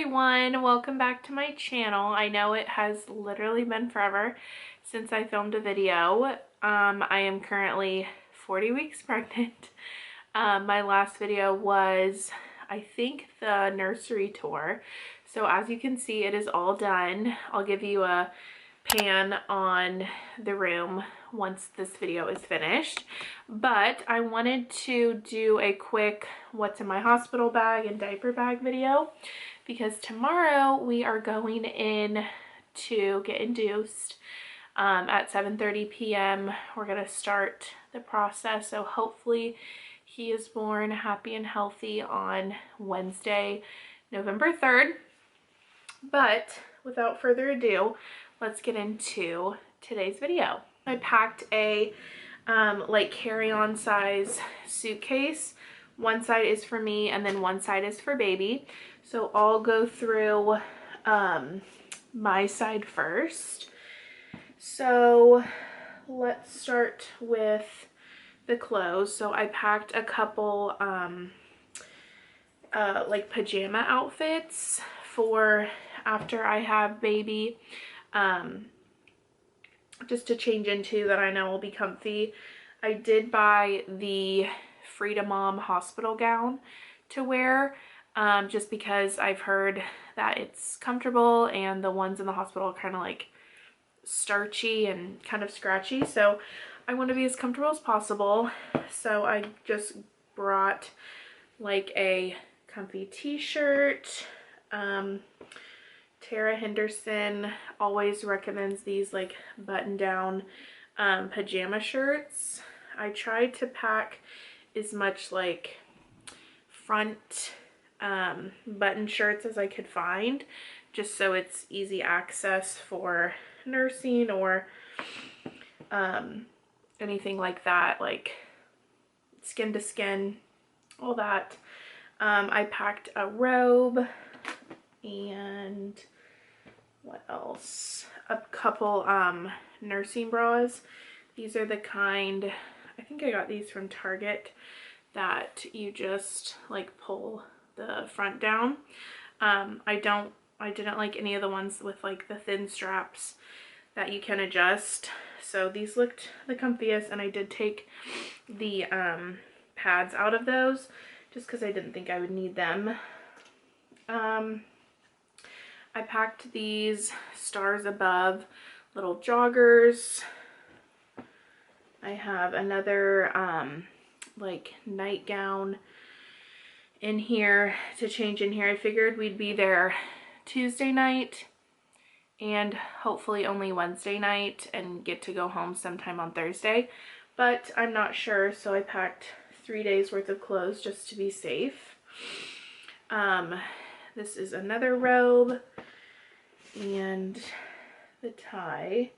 everyone, welcome back to my channel. I know it has literally been forever since I filmed a video. I am currently 40 weeks pregnant. My last video was, I think, the nursery tour. So as you can see, it is all done. I'll give you a pan on the room once this video is finished, but I wanted to do a quick what's in my hospital bag and diaper bag video because tomorrow we are going in to get induced at 7:30 p.m. We're gonna start the process, so hopefully he is born happy and healthy on Wednesday, November 3rd. But without further ado, let's get into today's video. I packed a like carry-on size suitcase. One side is for me and then one side is for baby. So I'll go through my side first. So let's start with the clothes. So I packed a couple like pajama outfits for after I have baby, just to change into that I know will be comfy. I did buy the Freedom Mom hospital gown to wear, just because I've heard that it's comfortable and the ones in the hospital are kind of like starchy and kind of scratchy, so I want to be as comfortable as possible. So I just brought like a comfy t-shirt. Tara Henderson always recommends these like button-down pajama shirts. I tried to pack as much like front button shirts as I could find, just so it's easy access for nursing or anything like that, like skin to skin, all that. I packed a robe and what else? A couple nursing bras. These are the kind, I think I got these from Target, that you just like pull the front down. I didn't like any of the ones with like the thin straps that you can adjust. So these looked the comfiest, and I did take the pads out of those just because I didn't think I would need them. I packed these Stars Above little joggers. I have another like nightgown in here to change in here. I figured we'd be there Tuesday night and hopefully only Wednesday night and get to go home sometime on Thursday, but I'm not sure, so I packed 3 days worth of clothes just to be safe. This is another robe and the tie,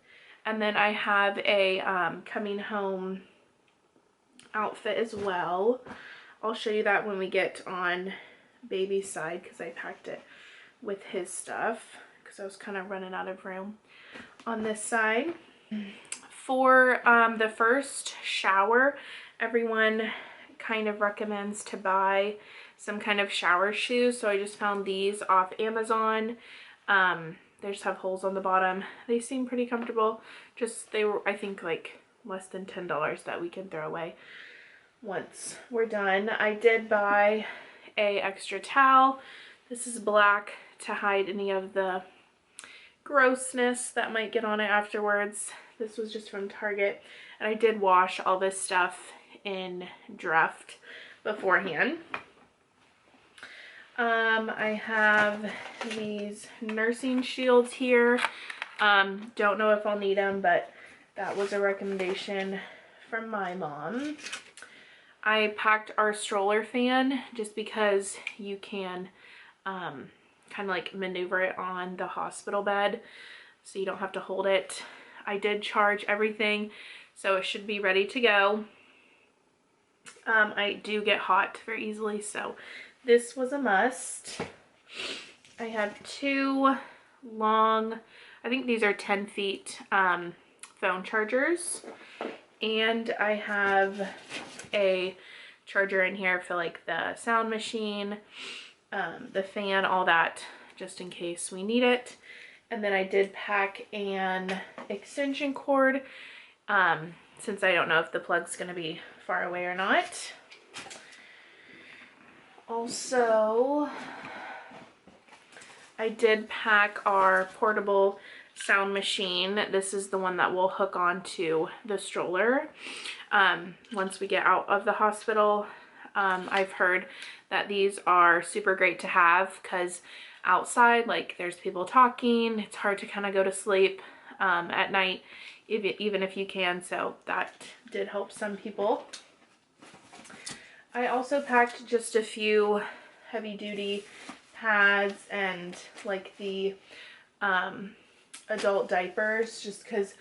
and then I have a coming home outfit as well. I'll show you that when we get on baby's side because I packed it with his stuff because I was kind of running out of room on this side. For the first shower, everyone kind of recommends to buy some kind of shower shoes, so I just found these off Amazon. They just have holes on the bottom. They seem pretty comfortable. They were, I think, like less than $10 that we can throw away once we're done. I did buy a extra towel. This is black to hide any of the grossness that might get on it afterwards. This was just from Target, and I did wash all this stuff in Dreft beforehand. I have these nursing shields here. Don't know if I'll need them, but that was a recommendation from my mom. I packed our stroller fan just because you can kind of like maneuver it on the hospital bed so you don't have to hold it. I did charge everything, so it should be ready to go. I do get hot very easily, so this was a must. I have two long, I think these are 10 feet phone chargers, and I have a charger in here for like the sound machine, the fan, all that, just in case we need it. And then I did pack an extension cord, since I don't know if the plug's gonna be far away or not. Also, I did pack our portable sound machine. This is the one that will hook onto the stroller once we get out of the hospital. I've heard that these are super great to have because outside, like, there's people talking. It's hard to kind of go to sleep at night, even if you can, so that did help some people. I also packed just a few heavy duty pads and like the adult diapers, just because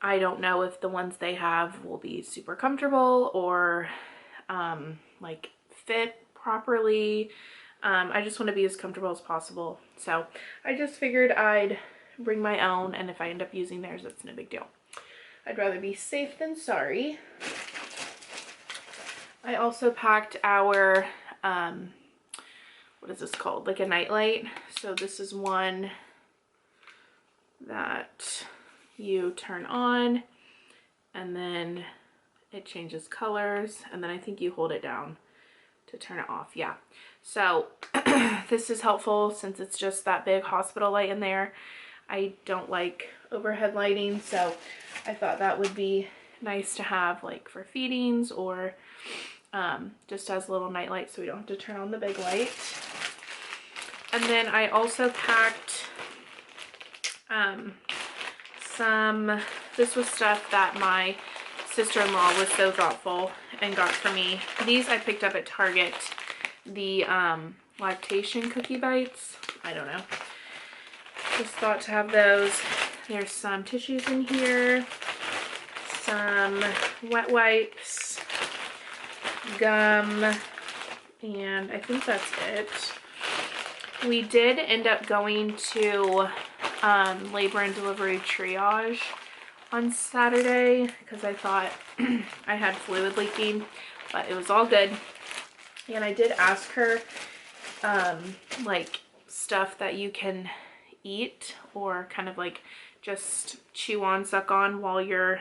I don't know if the ones they have will be super comfortable or like fit properly. I just want to be as comfortable as possible, so I just figured I'd bring my own, and if I end up using theirs, it's no big deal. I'd rather be safe than sorry. I also packed our what is this called, like a nightlight. So this is one that you turn on and then it changes colors, and then I think you hold it down to turn it off. Yeah, so this is helpful since it's just that big hospital light in there. I don't like overhead lighting, so I thought that would be nice to have, like for feedings or just as a little night light, so we don't have to turn on the big light. And then I also packed this was stuff that my sister-in-law was so thoughtful and got for me. These I picked up at Target, the lactation cookie bites. I don't know, just thought to have those. There's some tissues in here, some wet wipes, gum, and I think that's it. We did end up going to labor and delivery triage on Saturday because I thought I had fluid leaking, but it was all good. And I did ask her like stuff that you can eat or kind of like just chew on, suck on while you're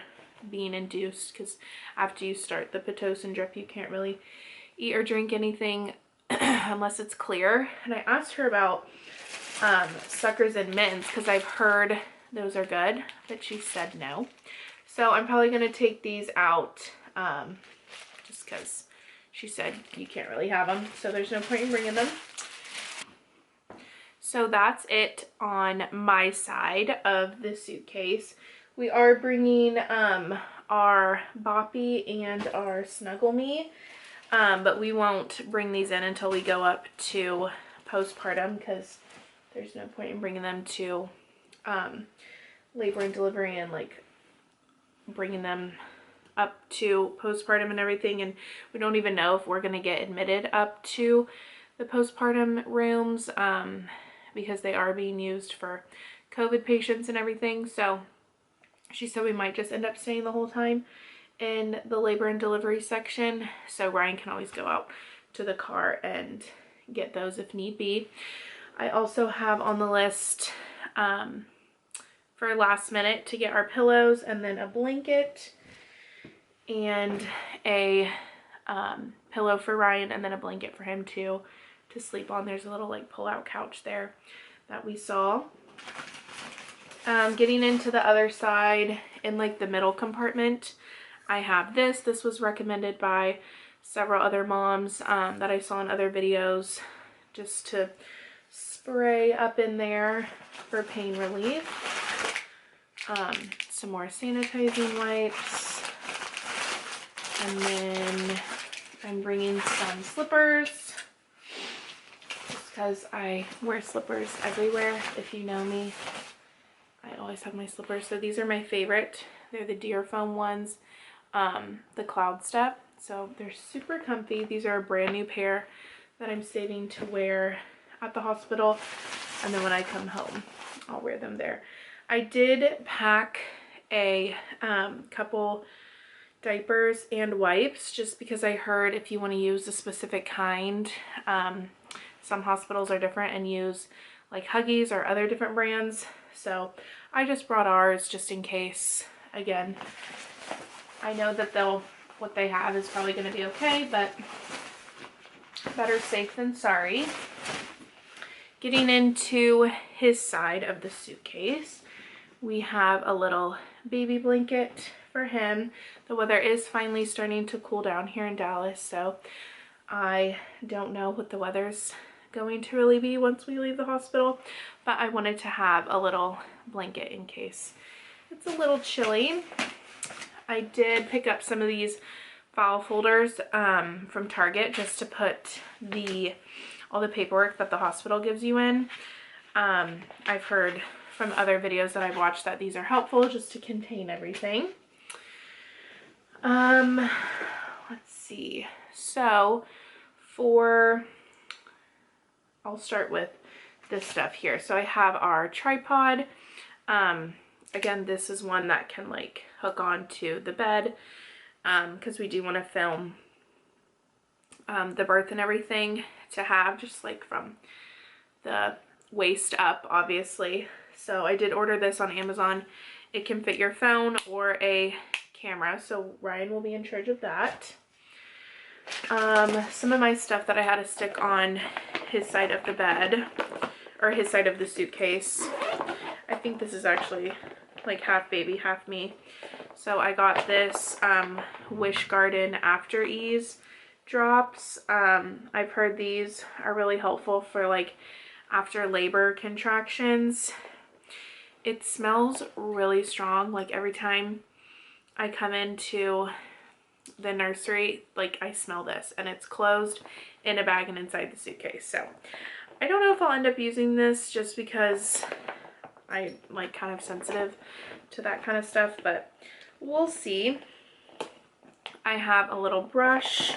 being induced, because after you start the Pitocin drip you can't really eat or drink anything unless it's clear. And I asked her about suckers and mittens because I've heard those are good, but she said no. So I'm probably going to take these out just because she said you can't really have them, so there's no point in bringing them. So that's it on my side of the suitcase. We are bringing our Boppy and our Snuggle Me, but we won't bring these in until we go up to postpartum because there's no point in bringing them to labor and delivery and like bringing them up to postpartum and everything, and we don't even know if we're going to get admitted up to the postpartum rooms because they are being used for COVID patients and everything. So she said we might just end up staying the whole time in the labor and delivery section, so Ryan can always go out to the car and get those if need be. I also have on the list for last minute to get our pillows and then a blanket and a pillow for Ryan and then a blanket for him to sleep on. There's a little like pull-out couch there that we saw. Getting into the other side in like the middle compartment, I have this. This was recommended by several other moms that I saw in other videos, just to spray up in there for pain relief. Some more sanitizing wipes, and then I'm bringing some slippers just because I wear slippers everywhere. If you know me, I always have my slippers. So these are my favorite. They're the Deer Foam ones, the Cloud Step. So they're super comfy. These are a brand new pair that I'm saving to wear at the hospital, and then when I come home I'll wear them there. I did pack a couple diapers and wipes just because I heard if you want to use a specific kind, some hospitals are different and use like Huggies or other different brands. So I just brought ours just in case. Again, I know that what they have is probably going to be okay, but better safe than sorry. Getting into his side of the suitcase, we have a little baby blanket for him. The weather is finally starting to cool down here in Dallas, so I don't know what the weather's going to really be once we leave the hospital, but I wanted to have a little blanket in case it's a little chilly. I did pick up some of these file folders from Target just to put all the paperwork that the hospital gives you in. I've heard from other videos that I've watched that these are helpful just to contain everything. Let's see. So I'll start with this stuff here. So I have our tripod. Again, this is one that can like hook onto the bed because we do want to film the birth and everything to have just like from the waist up, obviously. So I did order this on Amazon. It can fit your phone or a camera, so Ryan will be in charge of that. Some of my stuff that I had to stick on his side of the bed, or his side of the suitcase. I think this is actually like half baby, half me. So I got this Wish Garden After Ease drops. I've heard these are really helpful for like after labor contractions. It smells really strong. Like every time I come into the nursery, like I smell this, and it's closed in a bag and inside the suitcase. So I don't know if I'll end up using this just because I like kind of sensitive to that kind of stuff, but we'll see. I have a little brush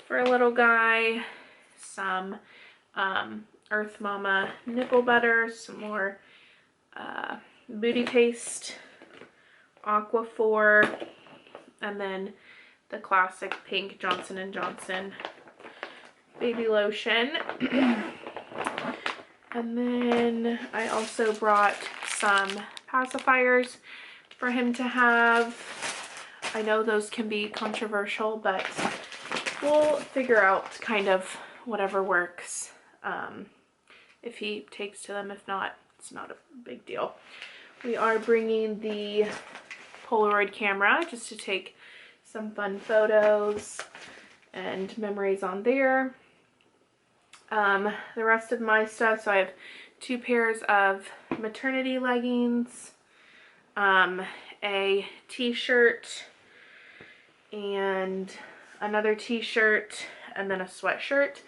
for a little guy, some Earth Mama nipple butter, some more booty paste, Aquaphor, and then the classic pink Johnson & Johnson baby lotion. And then I also brought some pacifiers for him to have. I know those can be controversial, but we'll figure out kind of whatever works if he takes to them. If not, it's not a big deal. We are bringing the Polaroid camera just to take some fun photos and memories on there. The rest of my stuff, so I have 2 pairs of maternity leggings, a t-shirt, and another t-shirt, and then a sweatshirt.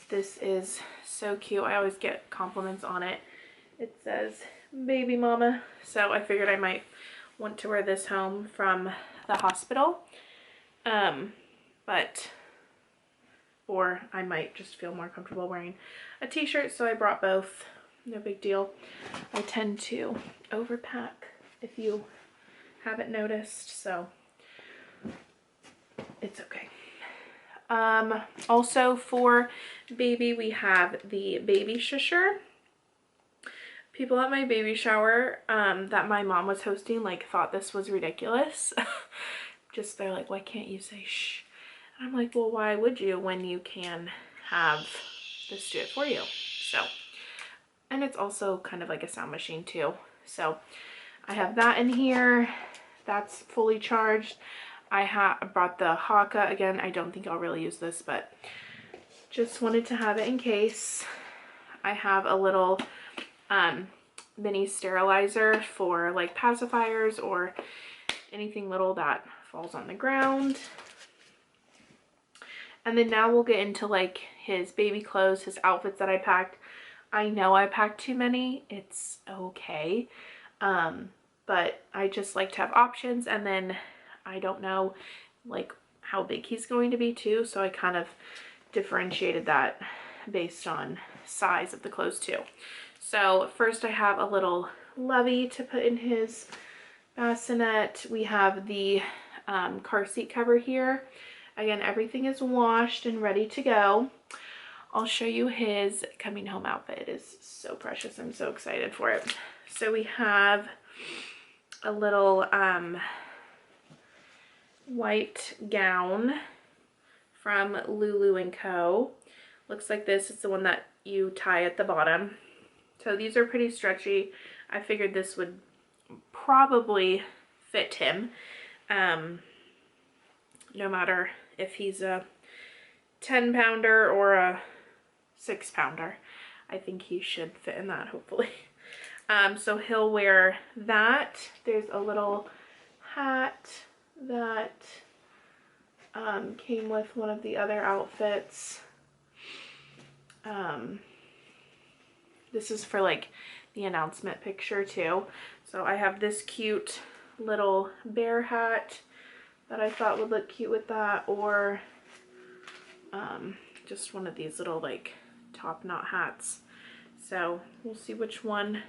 This is so cute. I always get compliments on it. It says baby mama, so I figured I might want to wear this home from the hospital, or I might just feel more comfortable wearing a t-shirt, so I brought both. No big deal. I tend to overpack, if you haven't noticed, so it's okay. Also for baby, we have the baby shusher. People at my baby shower that my mom was hosting like thought this was ridiculous. Just they're like, why can't you say shh? And I'm like, well, why would you when you can have this do it for you? So, and it's also kind of like a sound machine too. So I have that in here. That's fully charged. I brought the Haka. Again, I don't think I'll really use this, but just wanted to have it in case. I have a little mini sterilizer for like pacifiers or anything little that falls on the ground. And then now we'll get into like his baby clothes, his outfits that I packed. I know I packed too many. It's okay. But I just like to have options, and then I don't know like how big he's going to be too. So I kind of differentiated that based on size of the clothes too. So first I have a little lovey to put in his bassinet. We have the car seat cover here. Again, everything is washed and ready to go. I'll show you his coming home outfit. It is so precious. I'm so excited for it. So we have a little white gown from Lulu & Co. Looks like this. It's the one that you tie at the bottom. So these are pretty stretchy. I figured this would probably fit him, no matter if he's a 10-pounder or a 6-pounder. I think he should fit in that, hopefully. So he'll wear that. There's a little hat that came with one of the other outfits. This is for like the announcement picture too. So I have this cute little bear hat that I thought would look cute with that, or just one of these little like top knot hats. So we'll see which one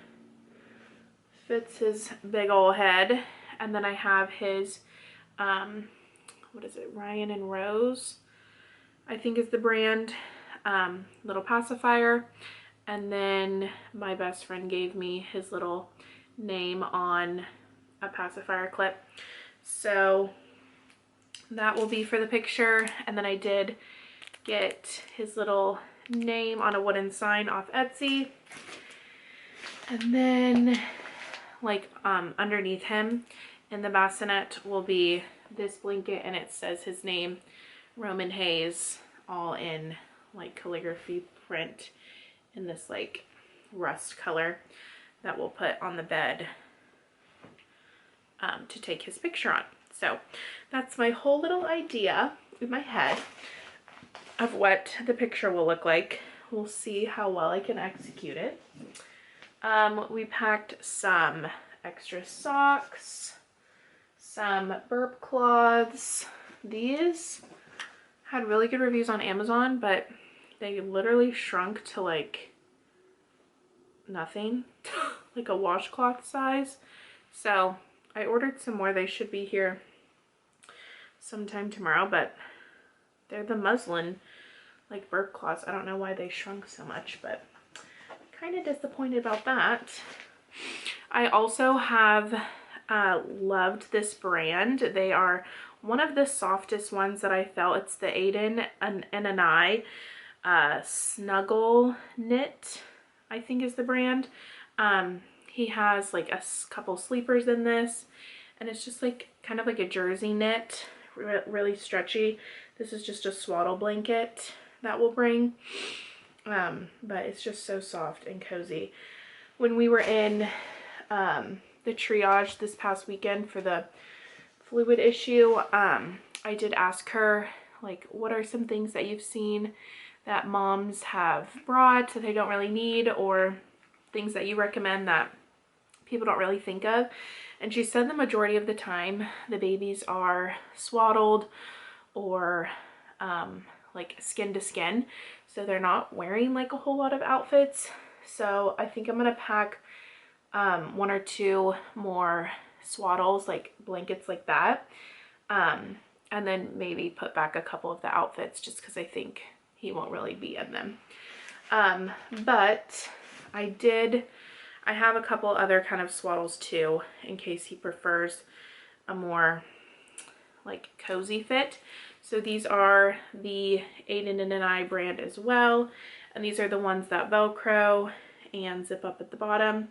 fits his big ol' head. And then I have his what is it, Ryan and Rose, I think is the brand, little pacifier. And then my best friend gave me his little name on a pacifier clip. So that will be for the picture. And then I did get his little name on a wooden sign off Etsy. And then like underneath him in the bassinet will be this blanket, and it says his name, Roman Hayes, all in like calligraphy print in this like rust color that we'll put on the bed to take his picture on. So that's my whole little idea in my head of what the picture will look like. We'll see how well I can execute it. We packed some extra socks, some burp cloths. These had really good reviews on Amazon, but they literally shrunk to like nothing, like a washcloth size. So I ordered some more. They should be here sometime tomorrow, but they're the muslin like burp cloths. I don't know why they shrunk so much, but kind of disappointed about that. I also have loved this brand. They are one of the softest ones that I felt. It's the Aiden and I Snuggle Knit, I think is the brand. He has like a couple sleepers in this, and it's just like kind of like a jersey knit, really stretchy. This is just a swaddle blanket that we'll bring, but it's just so soft and cozy. When we were in the triage this past weekend for the fluid issue, I did ask her, like, what are some things that you've seen that moms have brought that they don't really need, or things that you recommend that people don't really think of? And she said the majority of the time the babies are swaddled or like skin to skin, so they're not wearing like a whole lot of outfits. So I think I'm gonna pack one or two more swaddles, like blankets like that, and then maybe put back a couple of the outfits just because I think he won't really be in them. But I have a couple other kind of swaddles too, in case he prefers a more like cozy fit. So these are the Aiden and I brand as well, and these are the ones that Velcro and zip up at the bottom.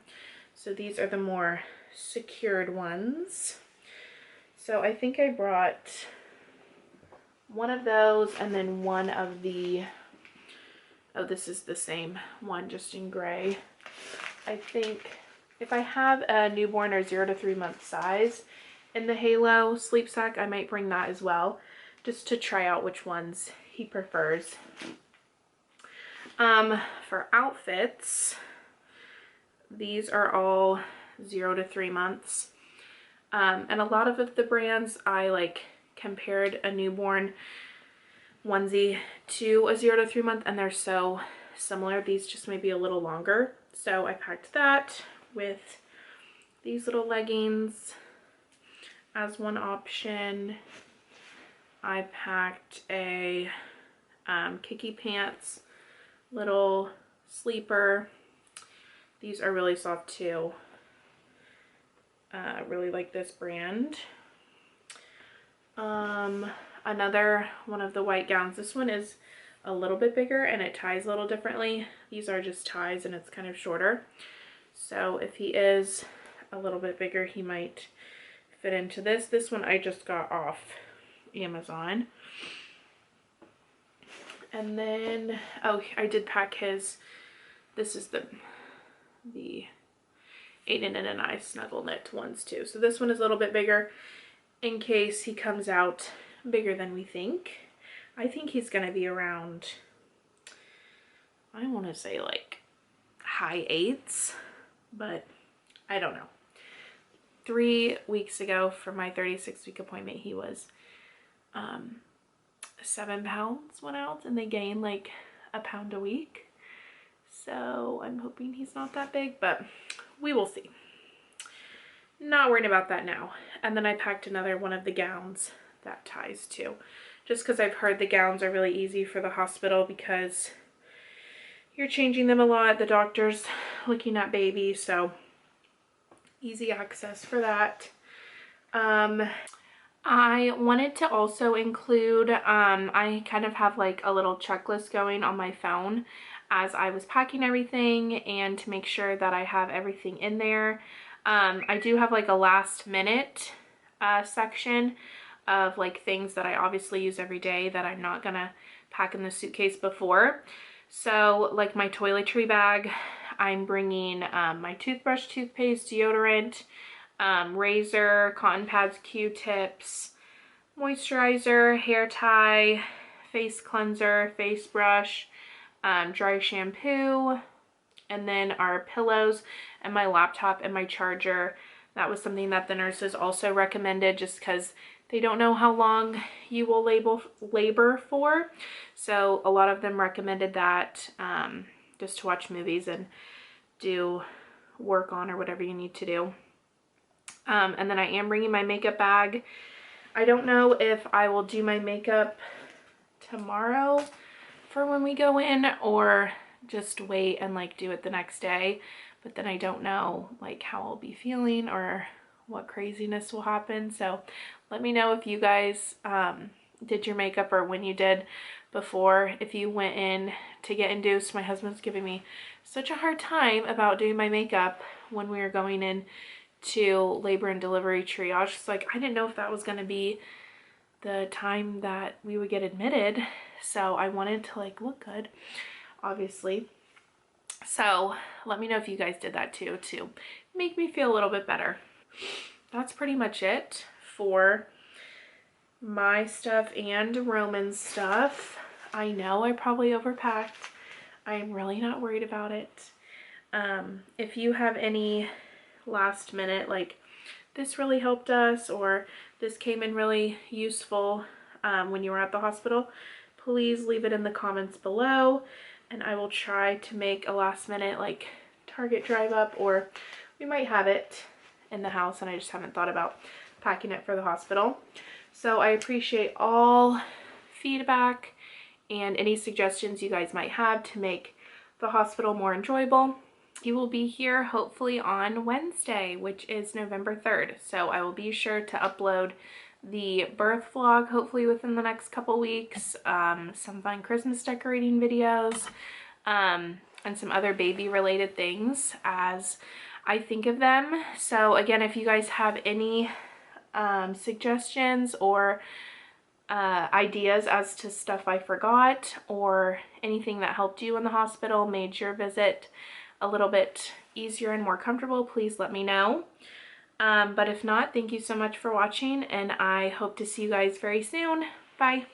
So these are the more secured ones. So I think I brought one of those, and then one of the, oh, this is the same one, just in gray. I think if I have a newborn or 0 to 3 month size in the Halo sleep sack, I might bring that as well, just to try out which ones he prefers. For outfits, these are all 0 to 3 months. And a lot of the brands, I like compared a newborn onesie to a 0 to 3 month, and they're so similar. These just may be a little longer. So I packed that with these little leggings as one option. I packed a Kiki pants little sleeper. These are really soft too. Really like this brand. Another one of the white gowns. This one is a little bit bigger and it ties a little differently. These are just ties and it's kind of shorter. So if he is a little bit bigger, he might fit into this. This one I just got off Amazon. And then, oh, I did pack his, this is the Aiden and I snuggle knit ones too. So this one is a little bit bigger in case he comes out bigger than we think. I think he's going to be around, I want to say like high 8s, but I don't know. 3 weeks ago for my 36-week appointment, he was 7 pounds went out, and they gain like a pound a week. So I'm hoping he's not that big, but we will see. Not worried about that now. And then I packed another one of the gowns that ties too, just because I've heard the gowns are really easy for the hospital because you're changing them a lot. The doctor's looking at baby, so easy access for that. I wanted to also include, I kind of have like a little checklist going on my phone as I was packing everything and to make sure that I have everything in there. I do have like a last minute section of like things that I obviously use every day that I'm not gonna pack in the suitcase before. So like my toiletry bag, I'm bringing my toothbrush, toothpaste, deodorant, razor, cotton pads, Q-tips, moisturizer, hair tie, face cleanser, face brush, dry shampoo, and then our pillows and my laptop and my charger. That was something that the nurses also recommended just because they don't know how long you will labor for. So a lot of them recommended that just to watch movies and do work on or whatever you need to do. And then I am bringing my makeup bag. I don't know if I will do my makeup tomorrow for when we go in or just wait and like do it the next day. But then I don't know like how I'll be feeling or what craziness will happen. So let me know if you guys did your makeup or when you did before, if you went in to get induced. My husband's giving me such a hard time about doing my makeup when we were going in to labor and delivery triage. It's like I didn't know if that was going to be the time that we would get admitted, so I wanted to like look good, obviously. So let me know if you guys did that too to make me feel a little bit better. That's pretty much it for my stuff and Roman's stuff. I know I probably overpacked. I'm really not worried about it. If you have any last minute like this really helped us or this came in really useful when you were at the hospital, please leave it in the comments below and I will try to make a last minute like Target drive up, or we might have it in the house and I just haven't thought about packing it for the hospital. So I appreciate all feedback and any suggestions you guys might have to make the hospital more enjoyable. He will be here hopefully on Wednesday, which is November 3rd. So I will be sure to upload the birth vlog hopefully within the next couple weeks, some fun Christmas decorating videos, and some other baby related things as I think of them. So again, if you guys have any suggestions or ideas as to stuff I forgot or anything that helped you in the hospital, made your visit a little bit easier and more comfortable, please let me know. But if not, thank you so much for watching and I hope to see you guys very soon. Bye.